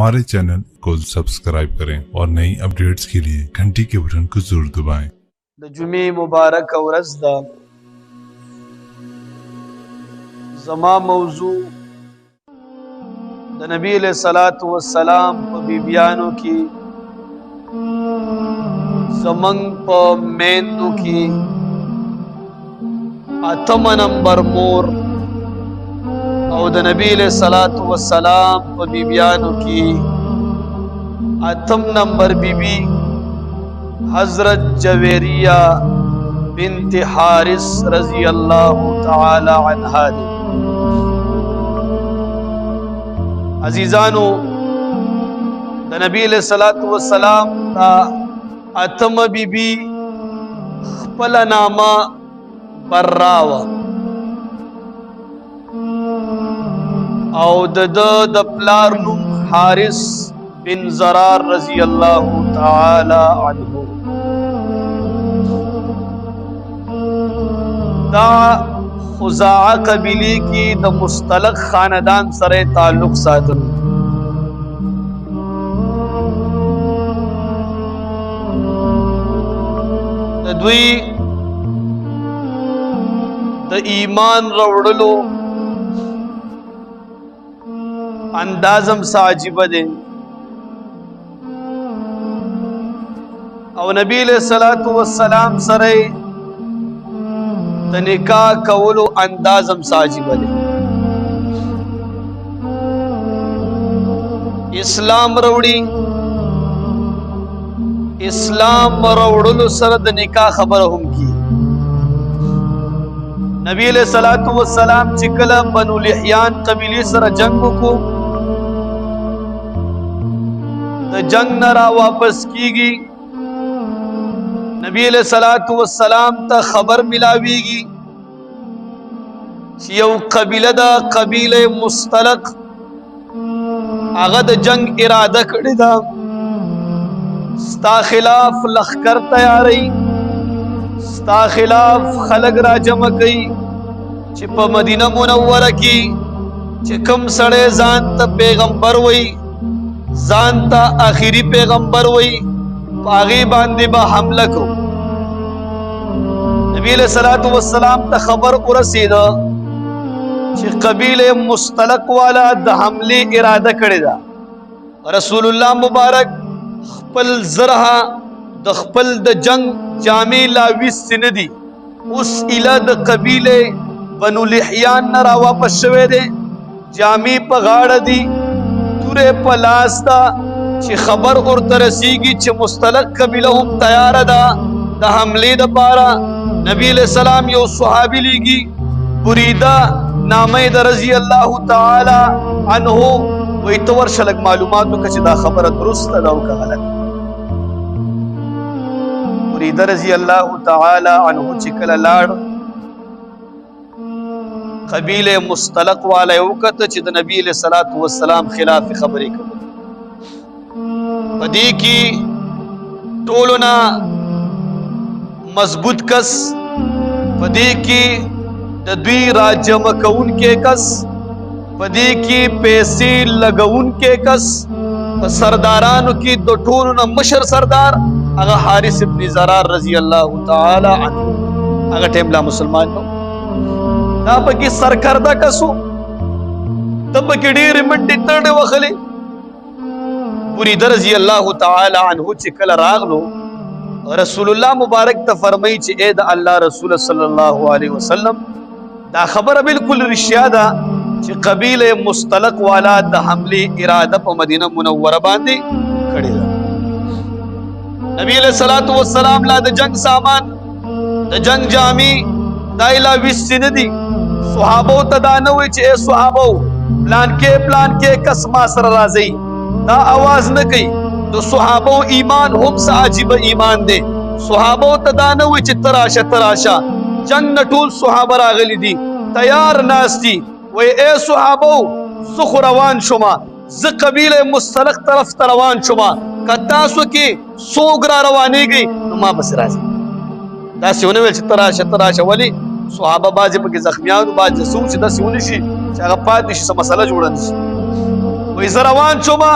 हमारे चैनल को सब्सक्राइब करें और नई अपडेट्स के लिए घंटी के बटन को जरूर दबाएं। د جمعې مبارک ورځ ده. زما موضوع د نبی علیہ الصلوۃ والسلام په بیبیانو کې زمنګ په میندو کې اتم نمبر مور او د نبی علیہ الصلوۃ والسلام په بیبیانو کې اتم نمبر بیبی حضرت جویریہ بنت حارث رضی اللہ تعالی عنہا دی. عزیزانو د نبی علیہ الصلوۃ والسلام تا اتم بی بی خپل نامه براوه او د پلار نوم حارث بن زرار رضی اللہ تعالی عنہ. دا خزاعہ قبیلی کی د مستلق خاندان سره تعلق ساتل. د دوی د ایمان راوړلو اندازم سا عجیب دی او نبی علیہ الصلوۃ والسلام سره د نکاح کولو اندازم ساجب دی. اسلام راوړلو سره د نکاح خبره هم کی. نبی علیہ الصلوۃ والسلام چې کله بنو لحیان قبیله سره جنگ وکړو د جنگ نه را واپس کیږي نبی علیہ الصلوۃ والسلام ته خبر ملاویږي چې یو قبیله دا قبیله مستلق هغه د جنگ اراده کړې ده ستا خلاف لخر تیاری ستا خلاف خلق را جمع کوي چې په مدینه منوره کې چې کوم سړی ځان ته پیغمبر وای ځان ته آخري پیغمبر وای پاغي باندې به حمله کو. نبی علیہ الصلوۃ والسلام ته خبر ورسېده چې قبیله مستلق والا د حمله اراده کړې ده. رسول الله مبارک خپل زرها د خپل د جنگ جامې لا وسنه دي اوس اله د قبیله بنو لحیان نه را واپس شوه دي جامې په غاړه دي تورې په لاس دا چې خبر ورته رسیږي چې مستلق قبیله هم تیار ده د حمله لپاره. نبی علیہ السلام یو صحابی لیږي بریده نامه د رضی الله تعالی عنہ وی تو ورشه لږ معلومات وکړه چې دا خبره درسته ده او که غلط. بریده رضی الله تعالی عنہ چې کله لاړ قبیله مستلق والا یې وکړه چې د نبی علیہ الصلوۃ والسلام خلاف خبرې کوي. پدې کې ټولنا مضبوط کس پدې کې د دوی راجم کون کې کس پدې کې پیسې لګون کې کس په سردارانو کې د ټولو نه مشر سردار هغه حارث ابن زرار رضی الله تعالی عنہ هغه ټیم لا مسلمان نو دا پکې سرکرده کسو د پکې ډېر منډې تړې وخلې. بریده رضی الله تعالی عنہ چې کله راغلو رسول الله مبارک ته فرمایي چې اے د الله رسول صلی الله علیه وسلم دا خبره بالکل رښتیا ده چې قبیله مستلق والا د حمله اراده په مدینه منوره باندې کړې ده. نبی علیہ الصلوۃ والسلام لا د جنگ سامان د جنگ جامې دایلا وسنه دي صحابو ته دا نه وي چې اے صحابو پلان کې کس ما سره راځي دا आवाज نه کوي. د صحابو ایمان هم عجیب ایمان دی. صحابو ته دا نه وي چې تراشه جنگ نه ټول صحابه راغلي دي تیار ناستی وای اے صحابو زه روان شوما زه قبیله مستلق طرف ته روان شوما که تاسو کې څوک را روانېږي نو ما بس راځي. داسې ونه ویل چې تراشه ولې صحابه بعضې پکې زخمیانو بعضې څوک چې داسې ونه شي چې هغه پاتې شي څه مسله جوړه نه شي. وایي زه روان شومه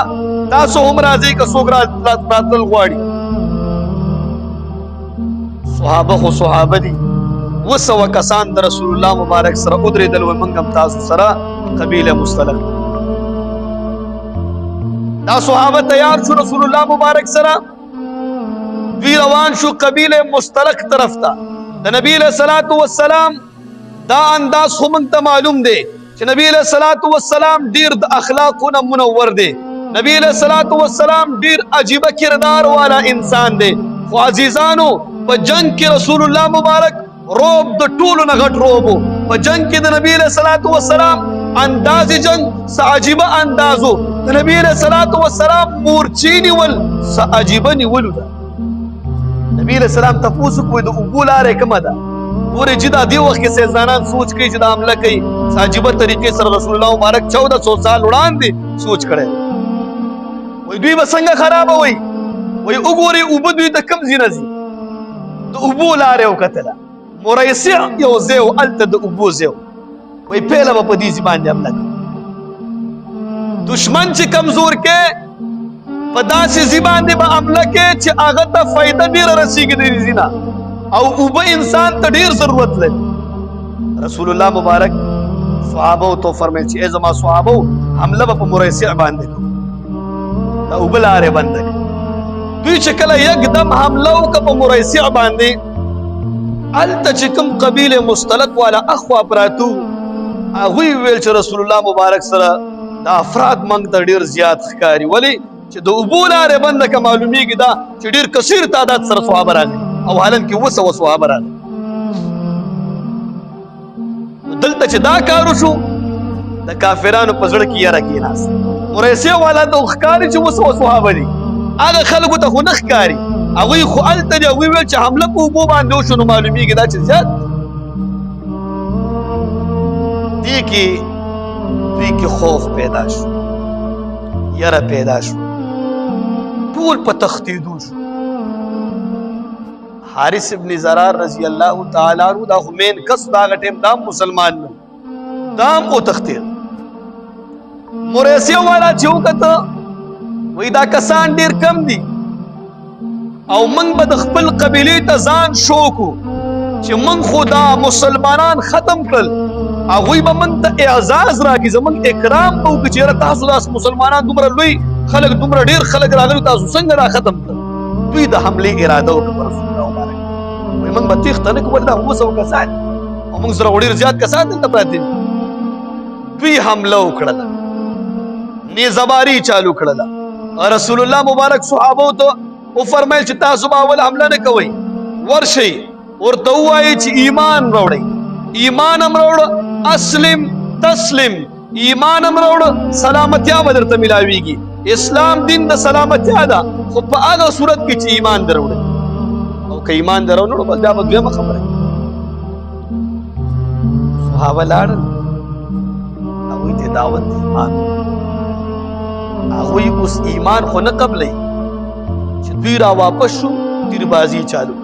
تاسو هم راځئ که څوک راتلل غواړي. صحابه خو صحابه دي. 200 کسان د رسول الله مبارک سره ودرېدل، وایي موږ هم تاسو سره قبیله مستلق. دا صحابه تیار شو رسول الله مبارک سره، دوی روان شو قبیله مستلق طرف ته. د نبی علیہ الصلوۃ والسلام دا انداز خو موږ ته معلوم دی چې نبی علیہ الصلوۃ والسلام ډیر د اخلاقونه منور دی. نبی علیہ الصلوۃ والسلام ډیر عجیبه کردار والا انسان دی. خو عزیزانو په جنگ کې رسول الله مبارک روب د ټولو نه غټ روب. په جنگ کې د نبی علیہ الصلوۃ والسلام انداز جنگ عجیبه اندازو. د نبی علیہ الصلوۃ والسلام مورچی نیول عجیبه نیولو ده. نبی علیہ السلام تاسو کوی د ابو لارې کومه ده ګورې چې دا دی وخت کې سیزانان سوچ کوي چې دا حمله کوي عجیبه طریقې سره رسول الله مبارک 1400 سال وړاندې سوچ کړي. وای دوی به څنګه خراب وي؟ وای وګوري ابو دوی ته کم ځینه دي د ابو لارې وکتله مريسع یو زیو الته د ابو زیو. وای پیله په دې باندې حمله دشمن چې کمزور کې په داسې زبان دی به حمله کې چې هغه ته فایده ډیره رسیږي د زینا او اوبه انسان ته ډیر ضرورت لري. رسول الله مبارک صحابه تو فرمایي چې ای زما صحابه حمله په مريسع باندې کوي دا اوبه لارې بند کړي. دوی چې کله یکدم حمله وکړه په مريسع باندې هلته چې کوم قبیله مستلق والا اخوا پراتو هغوی ویل چې رسول الله مبارک سره دا افراد موږ ته ډیر زیات ښکاري. ولې چې د اوبو لارې بنده که معلومیږي دا چې ډېر کثیر تعداد سره صحابه راغلي او حالت کې 200 صحابه راغلي. دلته چې دا کار وشو د کافرانو په زړه کې یاره کېناست. مريسع والا ته ښکاري چې 200 صحابه دي، هغه خلکو ته خو نه ښکاري. هغوی خو هلته دي، هغوی ویل چې حمله په اوبو باندې وشو نو معلومیږي دا چې زیات دې کې خوف پیدا شو، یره پیدا شو، ټول په تختیدو شو. حارث ابن زرار رضی الله تعالی عنہ دا خو مین کس دا ټیم دام مسلمان نه دام او تختید. مريسع والا چې وکړه وای دا کسان ډیر کم دي او موږ به د خپل قبیلې ته ځان شو کو چې موږ خو دا مسلمانان ختم کړل، هغوی به موږ ته اعزاز راکړي، زموږ اکرام به وکړي چې یاره تاسو داس مسلمانان دومره لوی خلک دومره ډیر خلک راغلي تاسو څنګه را ختم کړل. دوی د حملې اراده وکړه رسول الله مبارک وایي موږ به تیښته نه کوو، دا 200 کسان او موږ سره ډیر زیات کسان دلته پراته دي. دوی حمله وکړله، نیزهباري چالو کړله. رسول الله مبارک صحابو ته وفرمایل چې تاسو به اول حمله نه کوئ، ورشئ ورته ووایئ چې ایمان راوړئ، ایمان هم راوړه اسلم تسلم، ایمان هم راوړه سلامتیا به درته ملاویږي. اسلام دین د سلامتیا ده، خو په هغه صورت کې چې ایمان در وړئ، او که ایمان در ونه وړو بس بیا به دویمه خبره. صحابه لاړل، هغوی ته دعوت د ایمان، هغوی اوس ایمان خو نه قبلوي چې دوی را واپس شو تیربازي چالو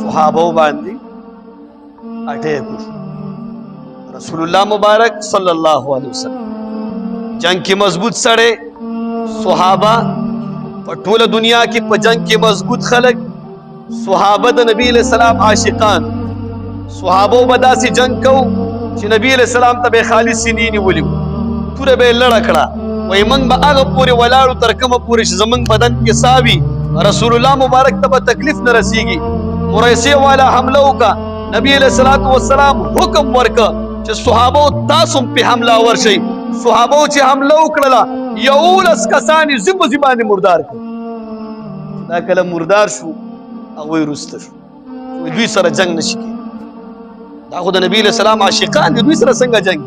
صحابه باندې اٹیک وشو. رسول الله مبارک صلی الله علیه وسلم جنگ کې مضبوط سره صحابه په ټوله دنیا کې په جنگ کې مضبوط خلک صحابه د نبی علیہ السلام عاشقان. صحابه به داسې جنگ کو چې نبی علیہ السلام ته به خالص سینې نیولي توره به لړه کړه، وایي موږ به هغه پورې ولاړو تر کومه پورې چې زموږ بدن کې ساه وي رسول الله مبارک ته به تکلیف نه رسیږي. مريسع والا حمله وکړه، نبی علیہ الصلوۃ والسلام حکم ورکړه چې صحابه تاسو په حمله ورشئ. صحابه چې حمله وکړه 11 کسان زیب زبانه مردار کړ. دا کله مردار شو هغه رسته شو، دوی سره جنگ نشي کېدای. دا خو د نبی علیہ السلام عاشقان دي، دوی سره څنګه جنگ؟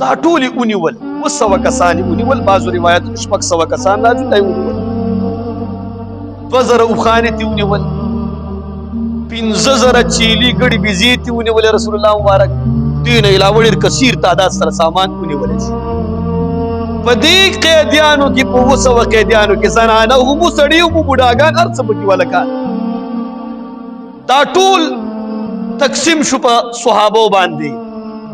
دا ټول ونیول 200 کسان ونیول، بعضو روایت 600 کسان راځي دا ونیول. 2000 اوخانې تی ونیول، 15000 چیلی ګړي بيزي تی ونیول رسول الله مبارک. دین علاوه ډېر کثیر تعداد سره سامان ونیول شي. په دې قیدیانو کې په 200 قیدیانو کې زنانه هم سړي او بوډاګان هر څه پکې ولکان. دا ټول تقسیم شو په صحابه باندې،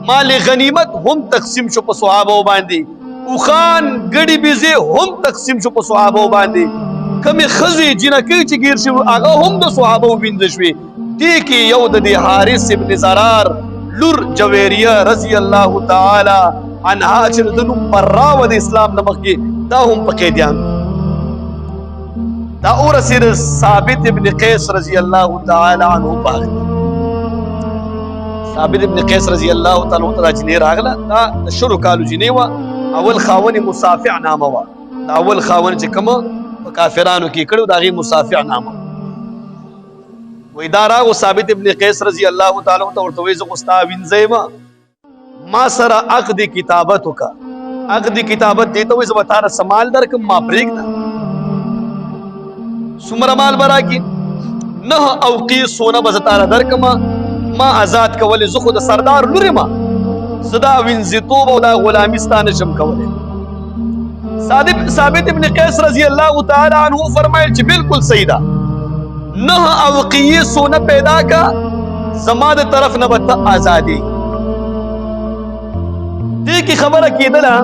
مال غنیمت هم تقسیم شو په صحابه باندې. اوخان ګډي بيزي هم تقسیم شو په صحابه باندې کمی خزي جنکی چې گیر شو هغه هم د صحابه وینځ شوي دي کې یو د حارث ابن زرار لور جويريه رضی الله تعالی عنها چې د نوم برا و د اسلام نمخ کې دا هم په قیدیان دا اورسید ثابت ابن قیس رضی الله تعالی عنه باغ ثابت ابن قیس رضی الله تعالی عنہ ته جنې راغله دا شروع کالو جنې وا اول خاون مصافع نامه وا دا اول خاون چې کوم په کافرانو کې کړو دا غي مصافع نامه وې دا راغو ثابت ابن قیس رضی الله تعالی عنہ ورته وې زه استا وینځما ما سره عقد کتابت کا عقد کتابت دی ته وې زه وتاره سمال درکم ما پرېګ سمر مال برا کی نه اوقی سونا بزتاره درکما ما آزاد کولی زه خو د سردار لوري ما زدا وینځتوب او دا غلامیستان شم کولی ثابت ابن قیس رضی الله تعالی عنہ فرمایل چې بالکل صحیح ده نه اوقی سونا پیدا کا زما د طرف نه بت آزادی دې کی خبره کیدله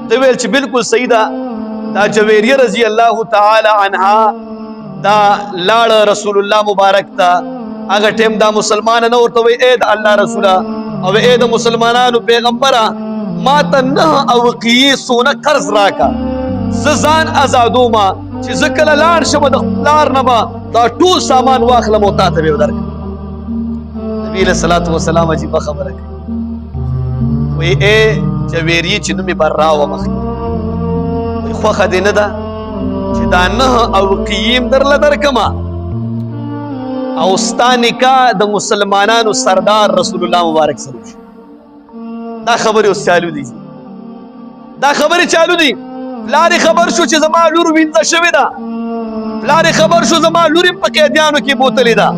ته ویل چې بالکل صحیح ده دا جويريه رضی الله تعالی عنها دا لاړ رسول الله مبارک تا هغه ټیم دا مسلمان نه ورته وي اې د الله رسوله او اې د مسلمانانو پیغمبره ما ته نه او قی سونه قرض راکا زان آزادو ما چې زکل لاړ شم د لار نه با دا ټول سامان واخلم او تاسو به ودرک نبی له صلوات و سلام عجیب خبره کوي وي اې جويريه چې نومي برا و مخ وي خو خدینه ده چې دا نه او قیم درله درکما او ستانکا د مسلمانانو سردار رسول الله مبارک سره دا خبره اوس چالو دي دا خبره چالو دي پلار خبر شو چې زما لور وینځه شوی دا پلار خبر شو زما لور په قیدیانو کې بوتلی دا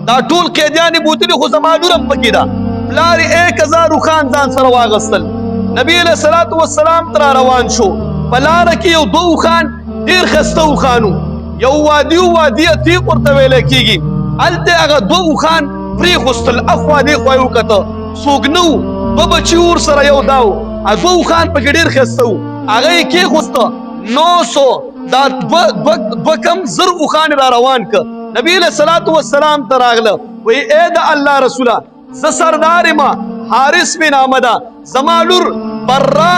دا ټول قیدیان بوتلی خو زما لور په کې دا پلار 1000 خان ځان سره واغستل نبی علیہ الصلوۃ والسلام تر روان شو پلار کې یو 2 خان ډیر خستو خانو یو وادي عتیق ورته ویل کیږي الته هغه 2 خان پری خوستل افوا دی خو یو کته سوګنو بچی ور سره یو داو ا 2 خان په ډیر خستو هغه کې خوسته 900 دا بکم زر خان را روان ک نبی علیہ الصلوۃ والسلام تراغله وی اے د الله رسوله ز سردار ما حارث بن احمد زمالور برا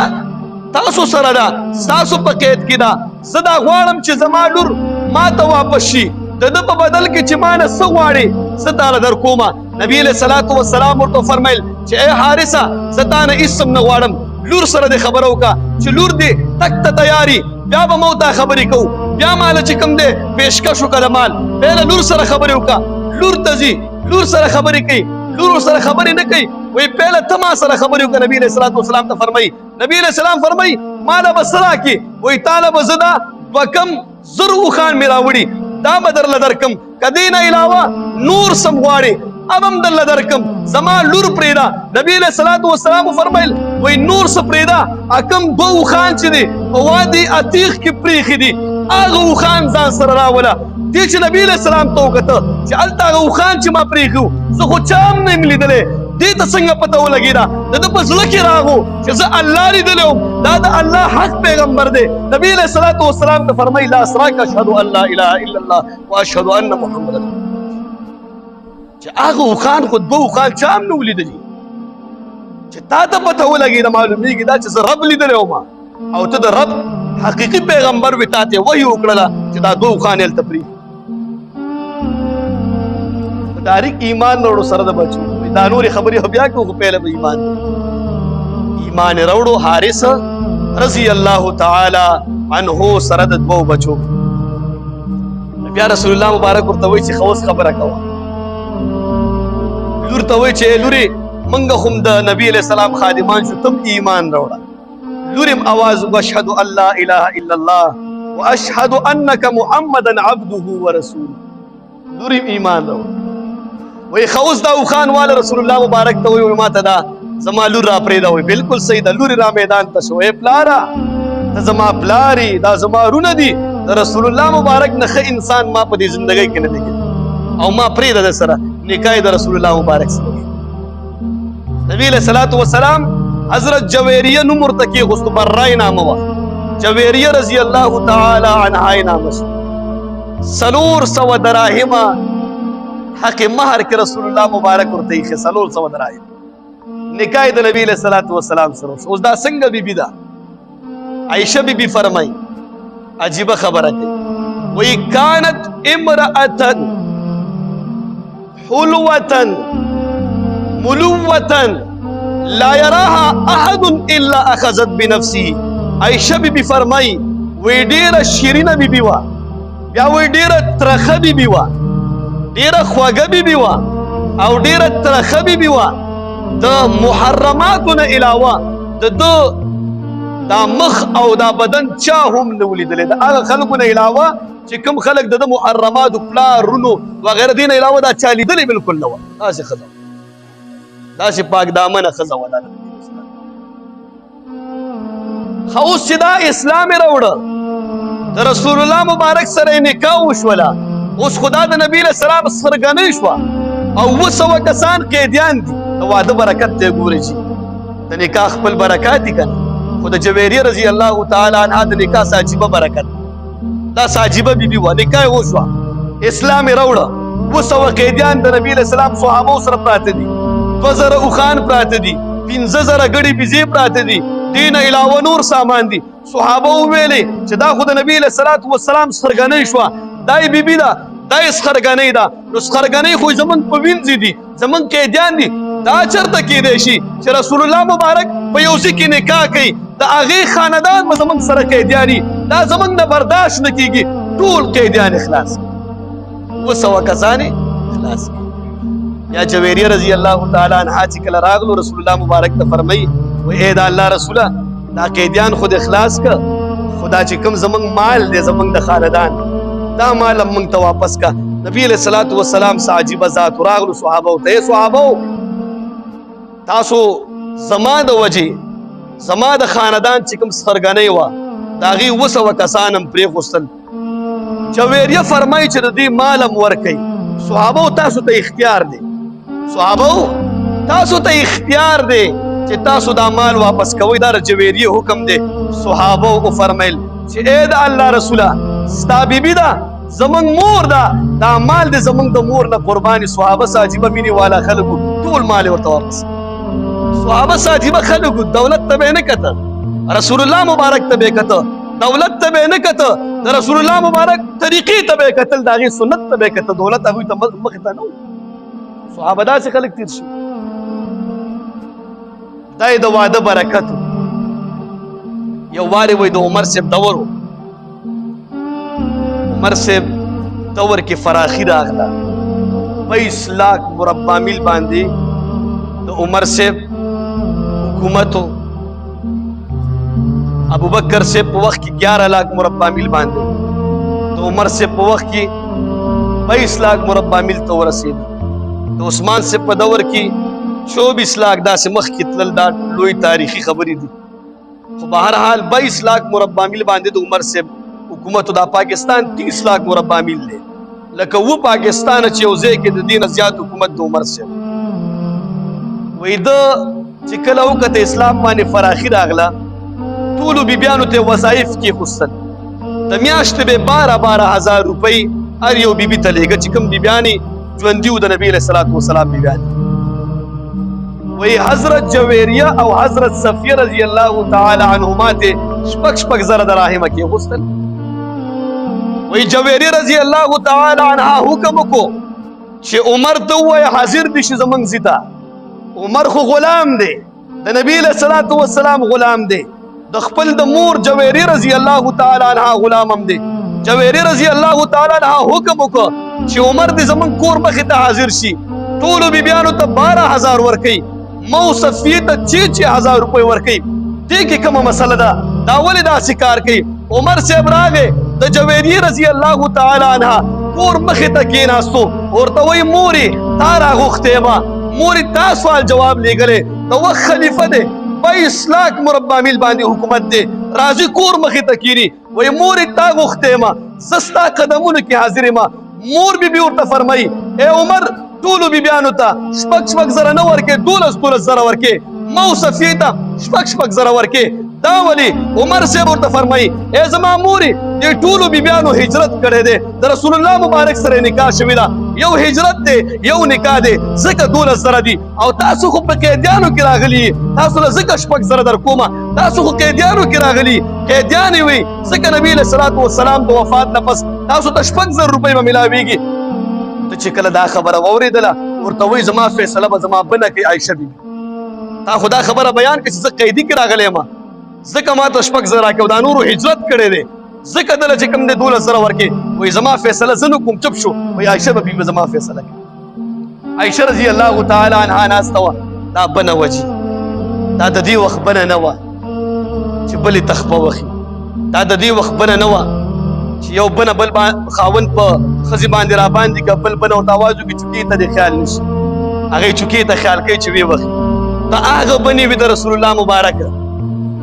تاسو سره دا تاسو په قید کې دا صدا غواړم چې زما لور ما ته واپس شي د په بدل کې چې ما نه څه غواړي ستاره در کومه نبی علیہ الصلوۃ والسلام ورته فرمایل چې اے حارثه ستانه اسم نه غواړم لور سره د خبرو کا چې لور دې تک ته تیاری بیا به مو ته خبرې کو بیا مال چې کوم دې پیشکش وکړه مال پهله لور سره خبرې وکا لور تزي لور سره خبرې کوي لور سره خبرې نه کوي وی پهله تما سره خبرې وکړه نبی علیہ الصلوۃ والسلام ته فرمایي نبی علیہ السلام فرمای مالا بسرا کی وی طالب زدا وکم زرو خان میرا وړي دا بدر لدرکم کدینا علاوه نور سم غواړي ابم دل لدرکم زما لور پریدا نبی علیہ الصلوۃ والسلام فرمایل وی نور س پریدا اکم 2 خان چې دی وادي عتیق کې پریخي دي اغه خان ځان سره راولا دې چې نبی علیہ السلام تو کته چې الته خان چې ما پریخو زه خو چام نه ملیدلې دې ته څنګه پته ولګی دا د په زړه کې راغو چې زه الله لیدلم دا د الله حق پیغمبر دی نبی علیہ الصلوۃ والسلام ته فرمایي لا اسراک اشهد ان لا اله الا الله واشهد ان محمد چې هغه خان خود به خان چام نه ولیدلی چې تا ته پته ولګی دا معلومیږي دا چې زه رب لیدلم او ته د رب حقیقي پیغمبر وتا ته وحی وکړه چې دا 2 خان ال تفری تاریخ ایمان نورو سره د بچو دا نور خبري بیا کو پهله به ایمان وروړو حارث رضی الله تعالی عنہ سره د 2 بچو بیا رسول الله مبارک ورته وی چې خوس خبره کوه لور ته وی چې لوري منګه هم د نبی علیہ السلام خادمان شو تم ایمان وروړه لورم आवाज واشهد ان لا اله الا الله واشهد انك محمدا عبده ورسوله لورم ایمان وروړه وی خوز دا خان والا رسول الله مبارک ته وی ما ته دا زما لور را پرې دا وی بالکل صحیح دا لور را میدان ته شو پلارا ته زما پلاری دا زما رونه دي رسول الله مبارک نه انسان ما په دې ژوندۍ کې نه دی او ما پرې دا سره نکاح د رسول الله مبارک سره نبی علیہ الصلوۃ والسلام حضرت جویریه نوم ورته کېښوستو، برای نامه وه، جویریه رضی الله تعالی عنها یې نامه شو. 400 دراهمه حق مهر کې رسول الله مبارک ورته ایښې، 400 دراهم. نکاح د نبی علیه الصلاة والسلام سره وشو. اوس دا څنګه بیبي ده؟ عائشه بیبي فرمایي عجیبه خبره کوي، وی کانت امرأة حلوة ملوة لا يراها احد الا اخذت بنفسه. عائشه بیبي فرمایي وی ډیره شیرینه بیبي وه، بیا وی ډیره ترخه بیبي وه، ډیره خوږه بیبي وه او ډیره ترخه بیبي وه. د محرماتو نه علاوه د ده دا مخ او دا بدن چا هم نه ولیدلی، د هغه خلکو نه علاوه چې کوم خلک د ده محرماتو پلار رونو وغیره دې نه علاوه دا چا لیدلی بلکل نه وه. داسې ښځه وه، داسې پاک دامنه ښځه وه دا د نبي اسلام. ښه اوس چې دا اسلام یې راوړه، د رسول الله مبارک سره یې نکاح وشوله. اوس خو دا د نبي علیه السلام سرګنۍ شوه او 200 کسان قیدیان دي. د واده برکت ته ګورئ چې د نکاح خپل برکات دي که نه، خو د جویریه رضی الله تعالی عنها د نکاح څه عجیبه برکت، دا څه عجیبه بیبي وه. نکاح یې وشوه، اسلام یې راوړه، 200 قیدیان د نبي علیه السلام صحابو سره پراته دي، 2000 اوښان پراته دي، 15000 ګړې بيزې پراته دي، دې نه علاوه نور سامان دي. صحابه وویلې چې دا خو د نبي علیه الصلاة والسلام سرګنۍ شوه، دا یې بیبي ده، دا یې سخرګنۍ ده. نو سخرګنۍ خو زمونږ په وینځې دي، زمونږ قیدیان دي، دا چرته کېدی شي چې رسول الله مبارک په یو ځای کې نکاح کوي، د هغې خاندان به زمونږ سره قیدیان وي، دا زمونږ نه برداشت نه کېږي. ټول قیدیان یې خلاص کړي، 200 کسان یې خلاص کړي. یا جویریه رضی الله تعالی عنها چې کله راغلو رسول الله مبارک ته فرمایي وایي ای د الله رسوله دا قیدیان خو دې خلاص که، خو دا چې کوم زمونږ مال دی زمونږ د خاندان دا مال هم موږ ته واپس که. نبي علیه الصلاة والسلام څه عجیبه ذات راغلو صحابو ته، ای صحابو تاسو زما د وجې زما د خاندان چې کوم سخرګنۍ وه د هغې 200 کسان هم پرېښوستل. جویریه فرمایي چې د دې مال هم ورکوي. صحابو تاسو ته اختیار دی، صحابو تاسو ته اختیار دی چې تاسو دا مال واپس کوئ، دا د جویریه حکم دی. صحابو وفرمیل چې ای د الله رسوله ستا بیبي ده، زمونږ مور ده، دا مال دی زمونږ د مور نه قرباني. صحابه څه عجیبه مینې والا خلکو، ټول مال یې ورته واپس. صحابه څه عجیبه خلکو، دولت ته به یې نه کته، رسول الله مبارک ته به یې کته، دولت ته به یې نه کته، د رسول الله مبارک طریقې ته به یې کتل، د هغې سنت ته به یې کته، دولت هغوی ته مخې ته نه و. صحابه داسې خلک تېر شي. دا یې د واده برکت و. یو وارې وایي د عمر صاحب دور و، عمر صاحب دور کې فراخي راغله، 22 لاک مربع میل باندې د عمر صاحب حکومت و. ابوبکر صاحب په وخت کې 11 لاک مربع میل باندې، د عمر صاحب په وخت کې 22 لاک مربع میل ته ورسېد. د عثمان صاحب په دور کې 24 لاک، داسې مخکې تلل، دا لوی تاریخي خبرې دي. خو بهرحال 22 لاک مربع میل باندې د عمر صاحب حکومت. دا پاکستان 30 لاک مربع میل دی، لکه و پاکستان چې یو ځای کې د دې نه زیات حکومت د عمر صاحب. وایي ده چې کله وکته اسلام باندې فراخي راغله، ټولو بیبیانو ته وظایف کېښوستل، د میاشتې به 12,000 روپۍ هر یو بیبي ته لېږه چې کوم بیبیانې ژوندي وو د نبي علیه الصلاة والسلام بیبیانې. وایي حضرت جویریه او حضرت صفیه رضی الله تعالی عنهما ته 6 زره دراهمه کېښوستل. وایي جویریه رضی الله تعالی عنها حکم وکړو چې عمر ته ووایه حاضر دي شي زموږ ځي ته. عمر خو غلام دی، د نبي علیه الصلاة والسلام غلام دی، د خپل د مور جویریه رضی الله تعالی عنها غلام هم دی. جویریه رضی الله تعالی عنها حکم وکړو چې عمر دې زموږ کور مخې ته حاضر شي، ټولو بیبیانو ته 12,000 ورکوي، مو صفیې ته 6,000 روپۍ ورکوي. دې کې کومه مسله ده؟ دا ولې داسې کار کوي؟ عمر صاحب راغی د جویریه رضی الله تعالی عنها کور مخې ته کېناستو، ورته وایي مورې تا راغوښتې یمه، مورې تا سوال جواب لېږلی، د وخت خلیفه دی، 22 لاک مربع میل باندې حکومت دی، راځي کور مخې ته کېني. وایي مورې تا غوښتې یمه، زه ستا قدمونو کې حاضر یمه. مور بیبي ورته فرمایي ای عمر ټولو بیبیانو ته 6 زره نه ورکې، 12 زره ورکې، مو صفیه شپږ زره ورکې. دا ولی عمر صاحب ورته فرمایي ای زما مورې دې ټولو بیبیانو هجرت کړی دی، د رسول الله مبارک سره نکاح شوې ده، یو هجرت دی یو نکاح دی، ځکه 12 زره دي او تاسو خو په قیدیانو کې راغلي، تاسو له ځکه 6 زره در کومه، تاسو خو قیدیانو کې راغلي، قیدیان یې وي، ځکه نبی علیه الصلاة والسلام د وفات نه پس تاسو ته 6 زره روپۍ به ملاویږي. ته چې کله دا خبره واورېدله ورته وایي زما فیصله به زما بنه کوي عایشه بیبي. تا خو دا خبره بیان کړه چې زه قیدي کې راغلی یم، ځکه ما ته 6 زره راکړه او دا نورو هجرت کړی دی، ځکه دله چې کوم دی 12 زره ورکې. وایي زما فیصله زه نه کوم، چپ شو. وایي عایشه به بیبي زما فیصله کوي. عایشه رضی الله تعالی عنها ناسته وه، دا بنه وه چې دا د دې وخت بنه نه وه چې بلې تخپه وخي، دا د دې وخت بنه نه وه چې یو بنه بل خاوند په ښځې باندې را باندې که بل بنه ورته آواز وکړي چوکۍ ته دې خیال نشي، هغې چوکۍ ته خیال کوي چې ویې وخي. دا هغه بنې وي د رسول الله مبارکه.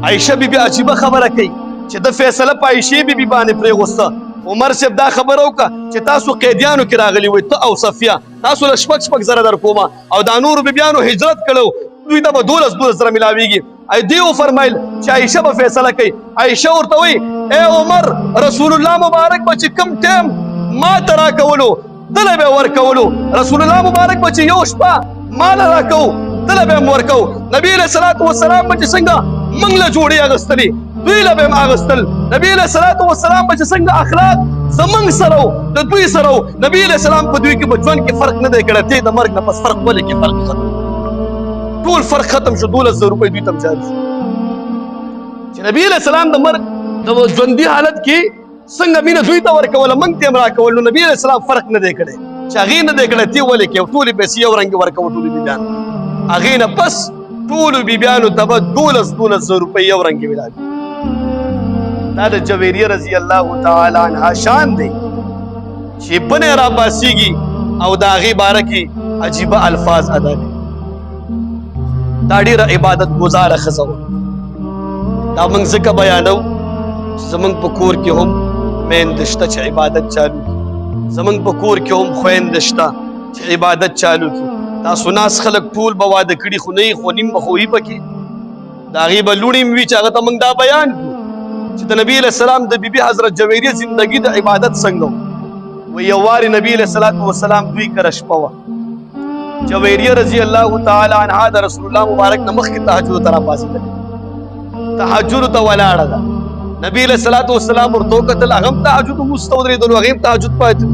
عایشه بیبي عجیبه خبره کوي چې د فیصله په عایشې بیبي باندې پرېغوسته. عمر صاحب دا خبره وکړه چې تاسو قیدیانو کې راغلي وئ، ته او صفیه، تاسو له 6 زره در کومه او دا نورو بیبیانو هجرت کړو، دوی ته به 12 زره ملاویږي. دې وفرمیل چې عایشه به فیصله کوي. عایشه ورته وایي ای عمر رسول الله مبارک به چې کوم ټیم ما ته راکولو دله به ورکولو، رسول الله مبارک به چې یو شپه ماله راکوو دله به م ورکوو، نبي علیه الصلاة والسلام به چې څنګه موږ له جوړې اخیستلې دوی له به م اخیستل، نبي علیه الصلاة والسلام به چې څنګه اخلاق زموږ سره و د دوی سره و، نبي علیه السلام په دوی کې په ژوند کې فرق نه دی کړی. ته د مرګ نه پس فرق ولې کې فرق ختم، ټول فرق ختم شو، 12 زره روپۍ دوی ته م جاري شو. چې نبي علیه السلام د مرګ د ژوندي حالت کې څنګه مینه دوی ته ورکوله موږ ته یې م راکول، نو نبي علیه السلام فرق نه دی کړی چې هغې نه دی کړی ته ولې کوې، ټولې پیسې یو رنګې ورکوو ټولو بیبیانو، هغې نه پس ټولو بیبیانو ته به 12 زره روپۍ یو رنګې ملاوي. دا د جویریه رضی الله تعالی عنها شان دی چې بنې را باسیږي او د هغې باره کې عجیبه الفاظ ادا کوي. دا ډېره عبادت ګزاره ښځه وه. دا موږ ځکه بیانو چې زموږ په کور کې هم میندې شته چې عبادت چالو کړي، زموږ په کور کې هم خویندې شته چې عبادت چالو کړي. تاسو ناس خلک ټول به واده کړي خو نه یې، خو نیم به خو وي پکې، د هغې به لوڼې م وي چې هغه ته موږ دا بیان کړو چې د نبي علیه السلام د بیبي حضرت جویریه زندګي د عبادت څنګه و. یو وارې نبي علیه الصلاة والسلام دوی کره شپه وه، جویریه رضی الله تعالی عنها د رسول الله مبارک نه مخکې تهجدو ته راپاڅېدلې، تهجدو ته ولاړه ده. نبی علیه الصلاة والسلام ورته وکتل، هغه هم تهجد لمونځ ته ودرېدلو، هغې هم تهجد پاتې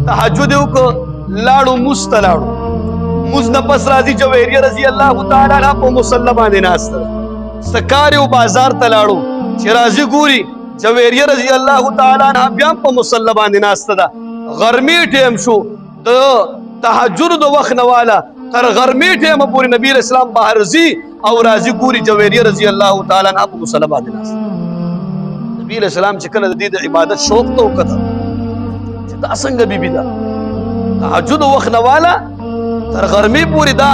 تهجد یې وکړه، لاړو لمونځ ته لاړو. لمونځ نه پس راځي جویریه رضی الله تعالی عنها په مصله باندې ناسته ده، څه کار یې بازار ته لاړو چې راځي ګوري جویریه رضی الله تعالی عنها بیا هم په مصله باندې ناسته ده. غرمې ټیم شو، د تهجد د وخت نه واله تر غرمې ټیمه پورې نبي علیه السلام بهر ځي او راځي ګوري جویریه رضی الله تعالی عنها په مصله باندې ناسته. نبي علیه السلام چې کله د دې د عبادت شوق ته وکتل چې دا څنګه بیبي ده، تهجد د وخت نه واله تر غرمې پورې دا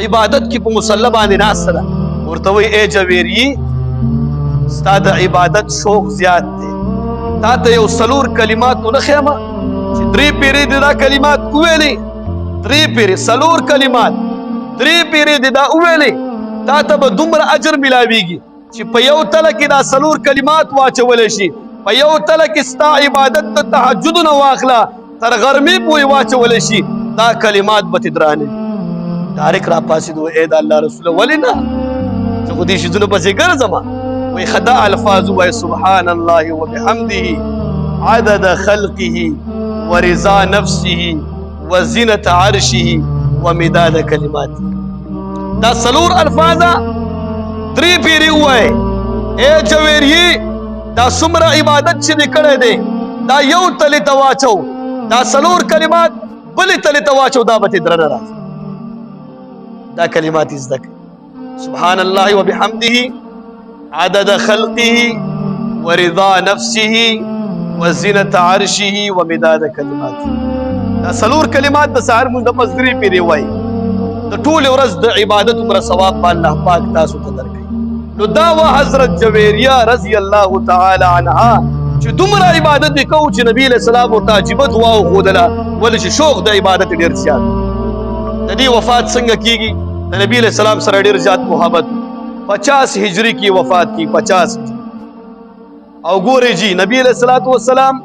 عبادت کې په مصله باندې ناسته ده. ورته وایي ای جویریې ستا د عبادت شوق زیات دی، تا ته یو 4 کلمات ونښیمه چې 3 پیرې دې دا کلمات وویلې، 3 پیرې 4 کلمات 3 پیرې دې دا وویلې، تا ته به دومره اجر ملاویږي چې په یو تله کې دا 4 کلمات واچولی شي، په یو تله کې ستا عبادت د تهجدو نه واخله تر غرمې پورې واچولی شي، دا کلمات به تې درانه وي. ډایرکټ راپاڅېدو، ای د الله رسوله ولې نه، زه خو دې شیزونو پسې ګرځم. وایي ښه دا الفاظ ووایه سبحان الله وبحمده عدد خلقه ورضا نفسه وزینة عرشه ومداد کلماته. دا 4 الفاظه 3 پیرې ووایه. ای جویریې دا څومره عبادت چې دې کړی دی دا یو تلې ته واچو، دا 4 کلمات بلې تلې ته واچو، دا به تې درنه راځي. دا کلمات یې زده کړي، سبحان الله وبحمده عدد خلقه ورضا نفسه وزینة عرشه ومداد کلماته. دا 4 کلمات د سحر مونځ نه پس 3 پیرې وایي، د ټولې ورځ د عبادت عمره ثواب به الله پاک تاسو ته درکوي. نو دا وه حضرت جویریه رضی الله تعالی عنها چې دومره عبادت یې کوو چې نبي علیه السلام ورته عجیبه دعا وښودله، ولې چې شوق د عبادت ډېر زیات. د دې وفات څنګه کېږي؟ د نبی علیہ السلام سره ډیر زیات محبت 50 هجری کی وفات کی 50 او ګوري جی نبی علیہ الصلوۃ والسلام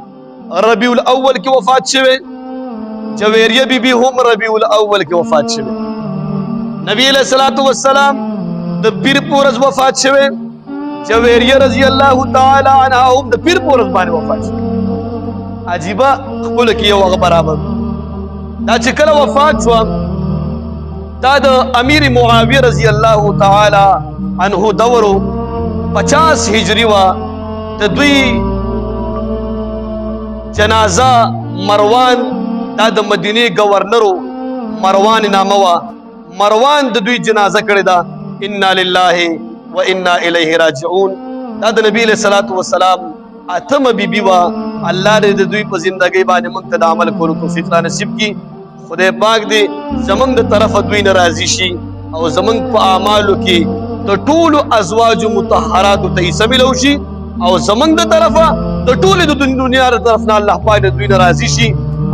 ربیع الاول کی وفات شوه جویریه بی بی هم ربیع الاول کی وفات شوه نبی علیہ الصلوۃ والسلام د پیر پورز وفات شوه جویریه رضی الله تعالی عنها هم د پیر پورز باندې وفات شوه عجیبه خپل کې یو برابر دا چې کله وفات شو دا د امیر معاویه رضی الله تعالی عنه دورو 50 هجری وا د دوی جنازه مروان دا د مدینه گورنرو مروان نامه وا مروان د دوی جنازه کړی دا انا لله و انا الیه راجعون دا د نبی صلی الله علیه وسلم اتم بیبی وا الله دې د دوی په زندګۍ باندې موږ ته د عمل کولو توفیق را نصیب کړي خدای پاک دې زمونږ د طرفه دوی ناراضي شي او زمونږ په اعمالو کې د ټولو ازواج مطهرات ته حصہ ملو شي او زمونږ د طرفه د ټولو د دنیا تر طرف نه الله پاک دوی ناراضي شي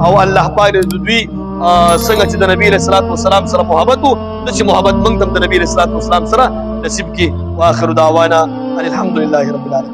او الله پاک دوی څنګه چې د نبی صلی الله علیه وسلم سره محبت وو د چې محبت موږ د نبی صلی الله علیه وسلم سره نصیب کی واخر دعوانا الحمدلله رب العالمین.